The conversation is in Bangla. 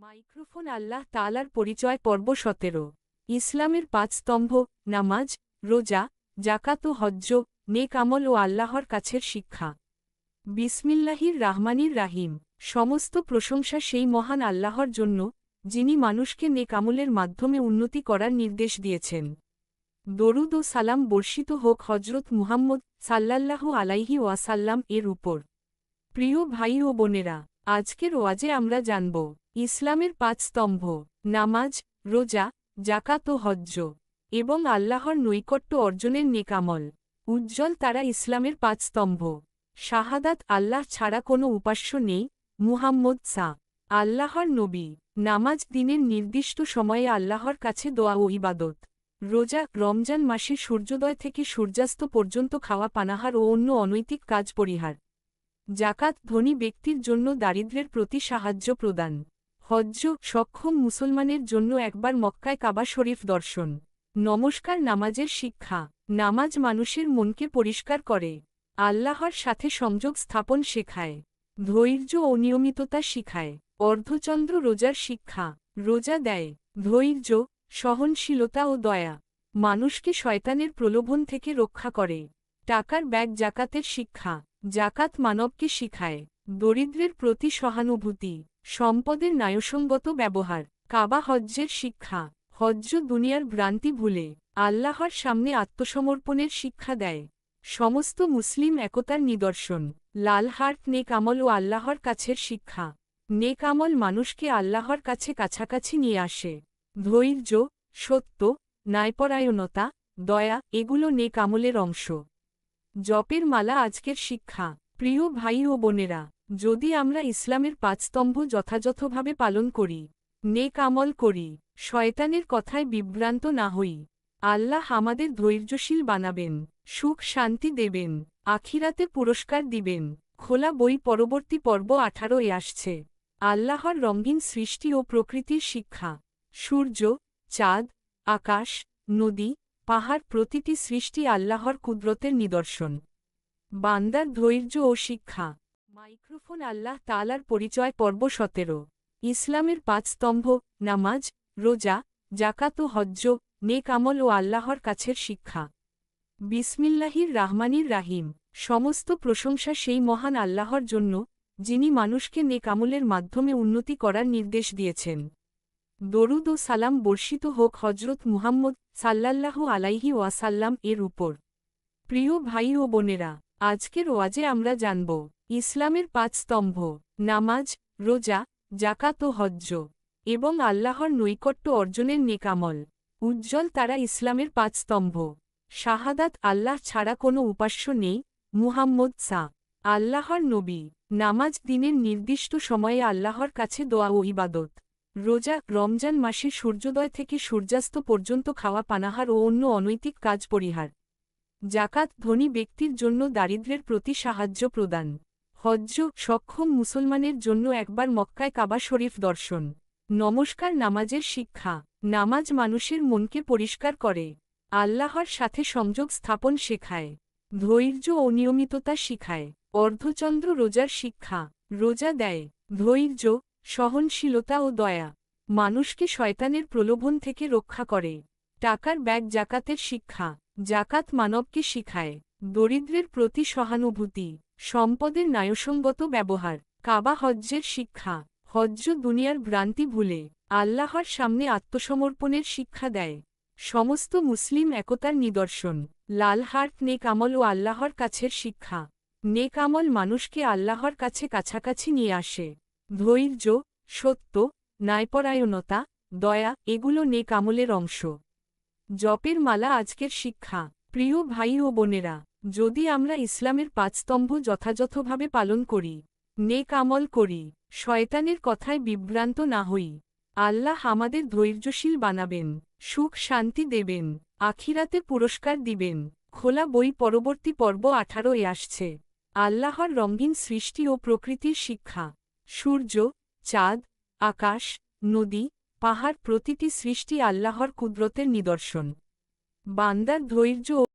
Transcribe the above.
মাইক্রোফোন আল্লাহ তাআলার পরিচয় পর্ব ১৭। ইসলামের ৫ স্তম্ভ, নামাজ, রোজা, জাকাত ও হজ্জ, নেক আমল ও আল্লাহর কাছের শিক্ষা। বিসমিল্লাহির রাহমানির রাহিম। সমস্ত প্রশংসা সেই মহান আল্লাহর জন্য, যিনি মানুষকে নেক আমলের মাধ্যমে উন্নতি করার নির্দেশ দিয়েছেন। দরুদ ও সালাম বর্ষিত হোক হজরত মুহাম্মদ সাল্লাল্লাহু আলাইহি ওয়াসাল্লাম এর উপর। প্রিয় ভাই ও বোনেরা, আজকের ওয়াজে আমরা জানব ইসলামের ৫ স্তম্ভ, নামাজ, রোজা, জাকাত ও হজ্জ, এবং আল্লাহর নৈকট্য অর্জনের নেক আমল। উজ্জ্বল তারা ইসলামের ৫ স্তম্ভ। শাহাদাত আল্লাহ ছাড়া কোনো উপাস্য নেই, মুহাম্মদ আল্লাহর নবী। নামাজ দিনের নির্দিষ্ট সময়ে আল্লাহর কাছে দোয়া ও ইবাদত। রোজা রমজান মাসে সূর্যোদয় থেকে সূর্যাস্ত পর্যন্ত খাওয়া পানাহার ও অন্য অনৈতিক কাজ পরিহার। জাকাত ধনী ব্যক্তির জন্য দারিদ্র্যের প্রতি সাহায্য প্রদান। হজ্জ সক্ষম মুসলমানের জন্য একবার মক্কায় কাবা শরীফ দর্শন। নমস্কার নামাজের শিক্ষা। নামাজ মানুষের মনকে পরিষ্কার করে, আল্লাহর সাথে সংযোগ স্থাপন শেখায়, ধৈর্য ও নিয়মিততা শিখায়। অর্ধচন্দ্র রোজার শিক্ষা। রোজা দেয় ধৈর্য, সহনশীলতা ও দয়া। মানুষকে শয়তানের প্রলোভন থেকে রক্ষা করে। টাকার ব্যাগ জাকাতের শিক্ষা। জাকাত মানবকে শিখায় দরিদ্রের প্রতি সহানুভূতি, সম্পদের ন্যায়সঙ্গত ব্যবহার। কাবা হজ্জের শিক্ষা। হজ্জ দুনিয়ার ভ্রান্তি ভুলে আল্লাহর সামনে আত্মসমর্পণের শিক্ষা দেয়। সমস্ত মুসলিম একতার নিদর্শন। লাল হার্ট নেক আমল ও আল্লাহর কাছের শিক্ষা। নেক আমল মানুষকে আল্লাহর কাছে কাছাকাছি নিয়ে আসে। ধৈর্য, সত্য, ন্যায়পরায়ণতা, দয়া এগুলো নেক আমলের অংশ। জপের মালা আজকের শিক্ষা। প্রিয় ভাই ও বোনেরা, যদি আমরা ইসলামের ৫ স্তম্ভ যথাযথভাবে পালন করি, নেক আমল করি, শয়তানের কথায় বিভ্রান্ত না হই, আল্লাহ আমাদের ধৈর্যশীল বানাবেন, সুখ শান্তি দেবেন, আখিরাতে পুরস্কার দিবেন। খোলা বই পরবর্তী পর্ব ১৮ আসছে। আল্লাহর রঙিন সৃষ্টি ও প্রকৃতির শিক্ষা। সূর্য, চাঁদ, আকাশ, নদী, পাহাড় প্রতিটি সৃষ্টি আল্লাহর কুদরতের নিদর্শন। বান্দার ধৈর্য ও শিক্ষা। মাইক্রোফোন আল্লাহ তাআলার পরিচয় পর্ব ১৭। ইসলামের ৫ স্তম্ভ, নামাজ, রোজা, জাকাত ও হজ্জ, নেক আমল ও আল্লাহর কাছের শিক্ষা। বিসমিল্লাহির রাহমানির রাহিম। সমস্ত প্রশংসা সেই মহান আল্লাহর জন্য, যিনি মানুষকে নেক আমলের মাধ্যমে উন্নতি করার নির্দেশ দিয়েছেন। দরুদ ও সালাম বর্ষিত হোক হজরত মুহাম্মদ সাল্লাল্লাহু আলাইহি ওয়াসাল্লাম এর উপর। প্রিয় ভাই ও বোনেরা, আজকের ওয়াজে আমরা জানব ইসলামের ৫ স্তম্ভ, নামাজ, রোজা, জাকাত ও হজ্জ, এবং আল্লাহর নৈকট্য অর্জনের নেক আমল। উজ্জ্বল তারা ইসলামের ৫ স্তম্ভ। শাহাদাত আল্লাহ ছাড়া কোনো উপাস্য নেই, মুহাম্মদ আল্লাহর নবী। নামাজ দিনের নির্দিষ্ট সময়ে আল্লাহর কাছে দোয়া ও ইবাদত। রোজা রমজান মাসে সূর্যোদয় থেকে সূর্যাস্ত পর্যন্ত খাওয়া পানাহার ও অন্য অনৈতিক কাজ পরিহার। জাকাত ধনী ব্যক্তির জন্য দারিদ্র্যের প্রতি সাহায্য প্রদান। হজ্জ সক্ষম মুসলমানের জন্য একবার মক্কায় কাবা শরীফ দর্শন। নমস্কার নামাজের শিক্ষা। নামাজ মানুষের মনকে পরিষ্কার করে, আল্লাহর সাথে সংযোগ স্থাপন শেখায়, ধৈর্য ও নিয়মিততা শিখায়। অর্ধচন্দ্র রোজার শিক্ষা। রোজা দেয় ধৈর্য, সহনশীলতা ও দয়া। মানুষকে শয়তানের প্রলোভন থেকে রক্ষা করে। টাকার ব্যাগ জাকাতের শিক্ষা। জাকাত মানবকে শিখায় দরিদ্রের প্রতি সহানুভূতি, সম্পদের ন্যায়সঙ্গত ব্যবহার। কাবা হজ্জের শিক্ষা। হজ্জ দুনিয়ার ভ্রান্তি ভুলে আল্লাহর সামনে আত্মসমর্পণের শিক্ষা দেয়। সমস্ত মুসলিম একতার নিদর্শন। লাল হার্ট নেক আমল ও আল্লাহর কাছের শিক্ষা। নেক আমল মানুষকে আল্লাহর কাছে কাছাকাছি নিয়ে আসে। ধৈর্য, সত্য, ন্যায়পরায়ণতা, দয়া এগুলো নেক আমলের অংশ। জপের মালা আজকের শিক্ষা। প্রিয় ভাই ও বোনেরা, যদি আমরা ইসলামের ৫ স্তম্ভ যথাযথভাবে পালন করি, নেক আমল করি, শয়তানের কথায় বিভ্রান্ত না হই, আল্লাহ আমাদের ধৈর্যশীল বানাবেন, সুখ শান্তি দেবেন, আখিরাতে পুরস্কার দিবেন। খোলা বই পরবর্তী পর্ব ১৮ আসছে। আল্লাহর রঙিন সৃষ্টি ও প্রকৃতির শিক্ষা। সূর্য, চাঁদ, আকাশ, নদী, পাহাড় প্রতিটি সৃষ্টি আল্লাহর কুদরতের নিদর্শন। বান্দার ধৈর্য